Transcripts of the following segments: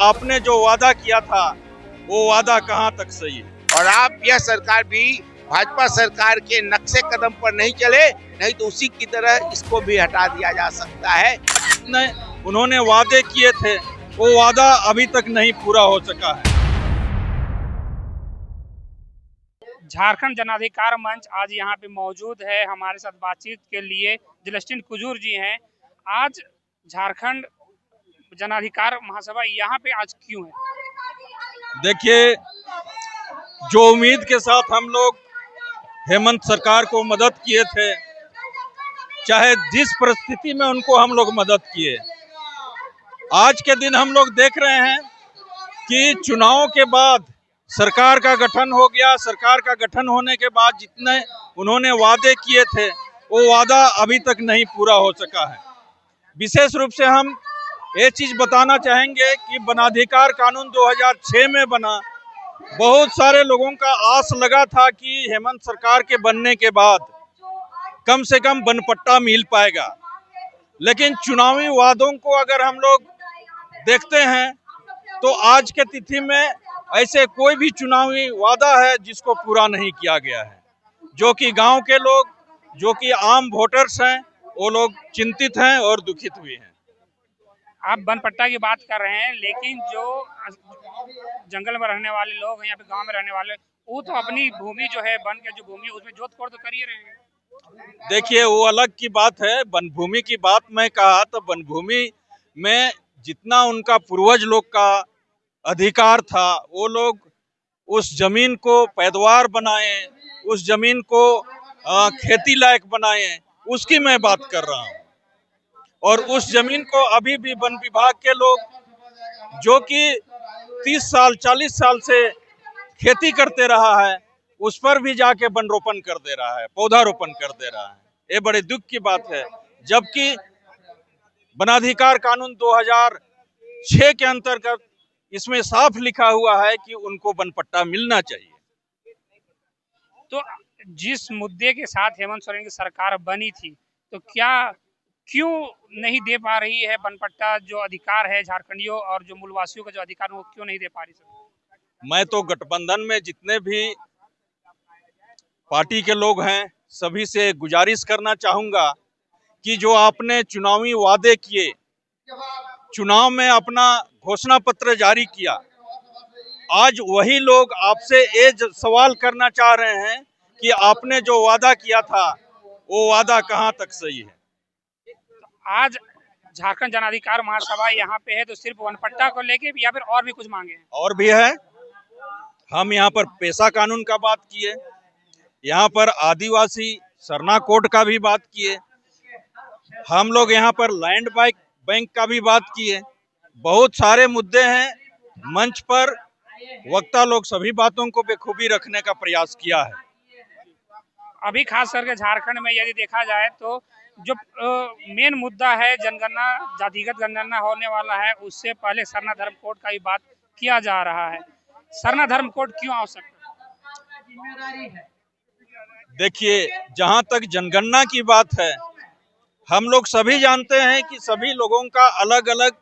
आपने जो वादा किया था वो वादा कहां तक सही है? और आप यह सरकार भी भाजपा सरकार के नक्शे कदम पर नहीं चले, नहीं तो उसी की तरह इसको भी हटा दिया जा सकता है। उन्होंने वादे किए थे वो वादा अभी तक नहीं पूरा हो सका है। झारखंड जन अधिकार मंच आज यहाँ पे मौजूद है। हमारे साथ बातचीत के लिए जलस्टिन कुजूर जी हैं। आज झारखंड जन अधिकार महासभा यहाँ पे आज क्यों है? देखिए, जो उम्मीद के साथ हम लोग हेमंत सरकार को मदद किए थे, चाहे जिस परिस्थिति में उनको हम लोग मदद किए, आज के दिन हम लोग देख रहे हैं कि चुनाव के बाद सरकार का गठन हो गया। सरकार का गठन होने के बाद जितने उन्होंने वादे किए थे वो वादा अभी तक नहीं पूरा हो सका है। विशेष रूप से हम ये चीज बताना चाहेंगे कि वनाधिकार कानून 2006 में बना। बहुत सारे लोगों का आस लगा था कि हेमंत सरकार के बनने के बाद कम से कम वनपट्टा मिल पाएगा, लेकिन चुनावी वादों को अगर हम लोग देखते हैं तो आज के तिथि में ऐसे कोई भी चुनावी वादा है जिसको पूरा नहीं किया गया है। जो कि गांव के लोग, जो कि आम वोटर्स हैं, वो लोग चिंतित हैं और दुखित भी हैं। आप वनपट्टा की बात कर रहे हैं, लेकिन जो जंगल में रहने वाले लोग हैं, यहाँ पे गांव में रहने वाले, वो तो अपनी भूमि जो है, वन के जो भूमि उसमें जोत कोड़ तो कर ही रहे हैं। देखिए, वो अलग की बात है। वन भूमि की बात मैं कहा तो वन भूमि में जितना उनका पूर्वज लोग का अधिकार था, वो लोग उस जमीन को पैदावार बनाए, उस जमीन को खेती लायक बनाए, उसकी मैं बात कर रहा हूँ। और उस जमीन को अभी भी वन विभाग के लोग, जो कि 30 साल 40 साल से खेती करते रहा है, उस पर भी जाके वन रोपण कर दे रहा है, पौधारोपण कर दे रहा है। ये बड़े दुख की बात है, जबकि वनाधिकार कानून 2006 के अंतर्गत इसमें साफ लिखा हुआ है कि उनको वनपट्टा मिलना चाहिए। तो जिस मुद्दे के साथ हेमंत सोरेन की सरकार बनी थी, तो क्यों नहीं दे पा रही है वनपट्टा? जो अधिकार है झारखंडियों और जो मूलवासियों का जो अधिकार है, वो क्यों नहीं दे पा रही? मैं तो गठबंधन में जितने भी पार्टी के लोग हैं, सभी से गुजारिश करना चाहूंगा कि जो आपने चुनावी वादे किए, चुनाव में अपना घोषणा पत्र जारी किया, आज वही लोग आपसे ये सवाल करना चाह रहे हैं कि आपने जो वादा किया था वो वादा कहां तक सही है। आज झारखंड जन अधिकार महासभा यहाँ पे है, तो सिर्फ वनपट्टा को लेके या फिर और भी कुछ मांगे हैं? और भी है। हम यहाँ पर पेशा कानून का बात किए, यहाँ पर आदिवासी सरना कोड का भी बात किए, हम लोग यहाँ पर लैंड बैंक का भी बात किए। बहुत सारे मुद्दे हैं मंच पर। वक्ता लोग सभी बातों को बेखूबी रखने का प्रयास किया है। अभी खास करके झारखंड में यदि देखा जाए तो जो मेन मुद्दा है, जनगणना, जातिगत जनगणना होने वाला है, उससे पहले सरना धर्म कोड का भी बात किया जा रहा है। सरना धर्म कोड क्यों आवश्यक है? देखिए, जहां तक जनगणना की बात है, हम लोग सभी जानते हैं कि सभी लोगों का अलग अलग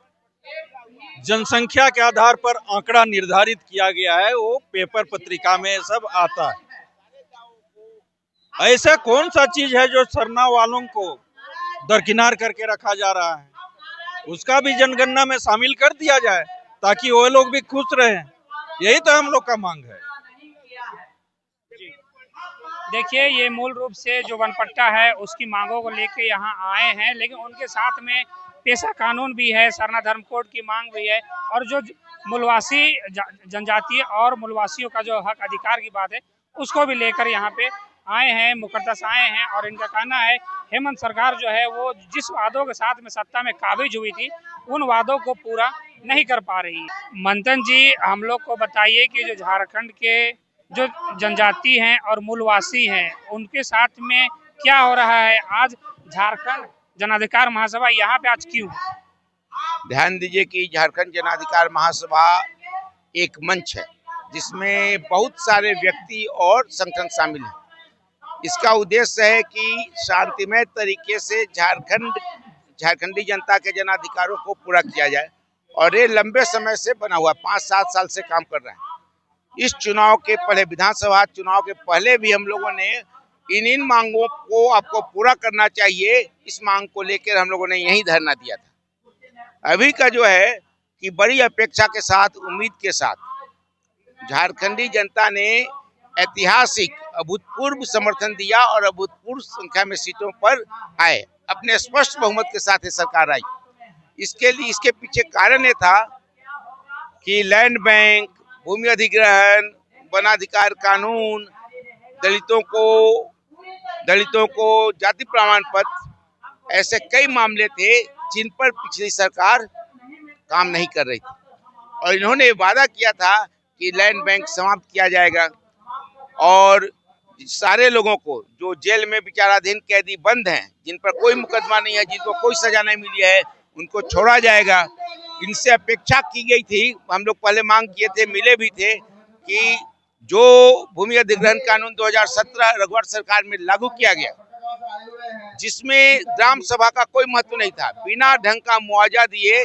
जनसंख्या के आधार पर आंकड़ा निर्धारित किया गया है। वो पेपर पत्रिका में सब आता है। ऐसा कौन सा चीज है जो सरना वालों को दरकिनार करके रखा जा रहा है? उसका भी जनगणना में शामिल कर दिया जाए ताकि वो लोग भी खुश रहें। यही तो हम लोग का मांग है। देखिए, ये मूल रूप से जो वनपट्टा है उसकी मांगों को लेके यहाँ आए हैं, लेकिन उनके साथ में पेशा कानून भी है, सरना धर्म कोड की मांग भी है, और जो मूलवासी जनजातीय और मूलवासियों का जो हक अधिकार की बात है उसको भी लेकर यहाँ पे आए हैं, मुकद्दर से आए हैं। और इनका कहना है हेमंत सरकार जो है वो जिस वादों के साथ में सत्ता में काबिज हुई थी, उन वादों को पूरा नहीं कर पा रही है। मंथन जी, हम लोग को बताइए कि जो झारखंड के जो जनजाति हैं और मूलवासी हैं, उनके साथ में क्या हो रहा है? आज झारखंड जन अधिकार महासभा यहाँ पे आज क्यों? ध्यान दीजिए कि झारखंड जन अधिकार महासभा एक मंच है जिसमें बहुत सारे व्यक्ति और संगठन शामिल हैं। इसका उद्देश्य है कि शांतिमय तरीके से झारखंडी जनता के जनाधिकारों को पूरा किया जाए और ये लंबे समय से बना हुआ 5-7 साल से काम कर रहा है। इस चुनाव के पहले, विधानसभा चुनाव के पहले भी हम लोगों ने इन मांगों को आपको पूरा करना चाहिए, इस मांग को लेकर हम लोगों ने यही धरना दिया था। अभी का जो है कि बड़ी अपेक्षा के साथ, उम्मीद के साथ झारखंडी जनता ने ऐतिहासिक अभूतपूर्व समर्थन दिया और अभूतपूर्व संख्या में सीटों पर आए, अपने स्पष्ट बहुमत के साथ ये सरकार आई। इसके पीछे कारण ये था कि लैंड बैंक, भूमि अधिग्रहण, वनाधिकार कानून, दलितों को जाति प्रमाण पत्र, ऐसे कई मामले थे जिन पर पिछली सरकार काम नहीं कर रही थी। और इन्होंने वादा किया था कि लैंड बैंक समाप्त किया जाएगा और सारे लोगों को जो जेल में विचाराधीन कैदी बंद हैं, जिन पर कोई मुकदमा नहीं है, जिनको कोई सजा नहीं मिली है, उनको छोड़ा जाएगा। इनसे अपेक्षा की गई थी, हम लोग पहले मांग किए थे, मिले भी थे, कि जो भूमि अधिग्रहण कानून 2017 रघुवर सरकार में लागू किया गया, जिसमें ग्राम सभा का कोई महत्व नहीं था, बिना ढंग का मुआवजा दिए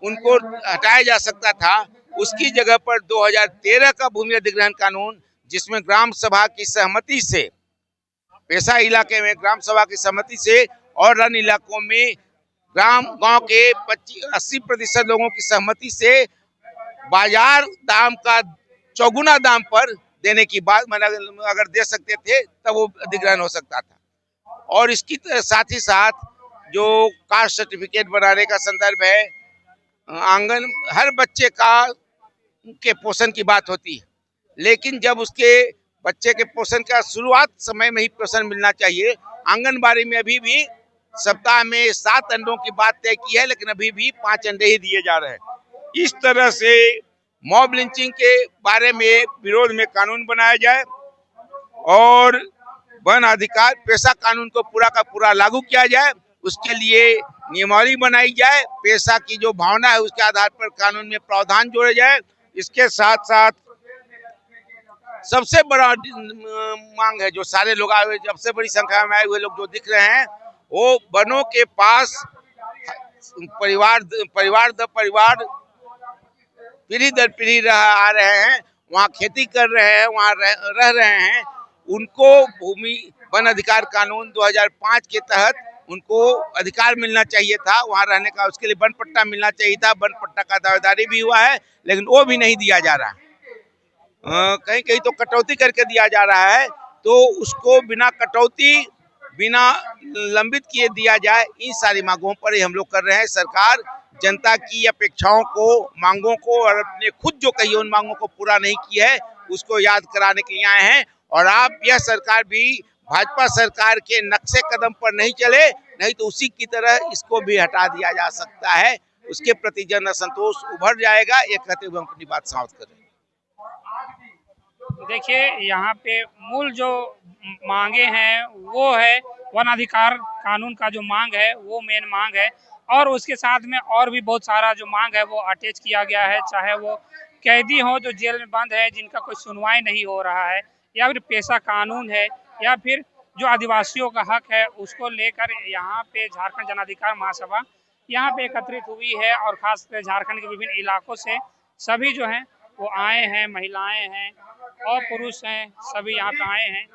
उनको हटाया जा सकता था, उसकी जगह पर 2013 का भूमि अधिग्रहण कानून, जिसमें ग्राम सभा की सहमति से, पेशा इलाके में ग्राम सभा की सहमति से और अन्य इलाकों में गांव के 80% लोगों की सहमति से बाजार दाम का चौगुना दाम पर देने की बात, अगर दे सकते थे तब वो अधिग्रहण हो सकता था। और इसकी साथ ही साथ जो कास्ट सर्टिफिकेट बनाने का संदर्भ है, आंगन हर बच्चे के पोषण की बात होती है, लेकिन जब उसके बच्चे के पोषण का शुरुआत समय में ही पोषण मिलना चाहिए। आंगनबाड़ी में अभी भी सप्ताह में 7 अंडों की बात तय की है, लेकिन अभी भी 5 अंडे ही दिए जा रहे हैं। इस तरह से मॉब लिंचिंग के बारे में विरोध में कानून बनाया जाए और वन अधिकार पेशा कानून को पूरा का पूरा लागू किया जाए, उसके लिए नियमावली बनाई जाए, पेशा की जो भावना है उसके आधार पर कानून में प्रावधान जोड़े जाए। इसके साथ साथ सबसे बड़ा मांग है, जो सारे लोग आए, सबसे बड़ी संख्या में आए हुए लोग जो दिख रहे हैं, वो वनों के पास परिवार पीढ़ी दर पीढ़ी आ रहे हैं, वहाँ खेती कर रहे हैं, वहाँ रह रहे हैं। उनको भूमि वन अधिकार कानून 2005 के तहत उनको अधिकार मिलना चाहिए था वहाँ रहने का, उसके लिए वन पट्टा मिलना चाहिए था। वन पट्टा का दावेदारी भी हुआ है, लेकिन वो भी नहीं दिया जा रहा। कहीं कहीं तो कटौती करके दिया जा रहा है, तो उसको बिना कटौती, बिना लंबित किए दिया जाए। इन सारी मांगों पर ही हम लोग कर रहे हैं। सरकार जनता की अपेक्षाओं को, मांगों को और अपने खुद जो कही उन मांगों को पूरा नहीं की है, उसको याद कराने के लिए आए हैं। और आप, यह सरकार भी भाजपा सरकार के नक्शे कदम पर नहीं चले, नहीं तो उसी की तरह इसको भी हटा दिया जा सकता है। उसके प्रति जन असंतोष उभर जाएगा। ये कहते हुए हम अपनी बात समाप्त करें। देखिए, यहाँ पे मूल जो मांगे हैं वो है वन अधिकार कानून का जो मांग है वो मेन मांग है, और उसके साथ में और भी बहुत सारा जो मांग है वो अटैच किया गया है। चाहे वो कैदी हो जो जेल में बंद है, जिनका कोई सुनवाई नहीं हो रहा है, या फिर पेशा कानून है, या फिर जो आदिवासियों का हक है, उसको लेकर यहाँ पे झारखंड जन अधिकार महासभा यहाँ पे एकत्रित हुई है। और खासकर झारखंड के विभिन्न इलाकों से सभी जो हैं वो आए हैं, महिलाएं हैं और पुरुष हैं, सभी यहाँ पे आए हैं।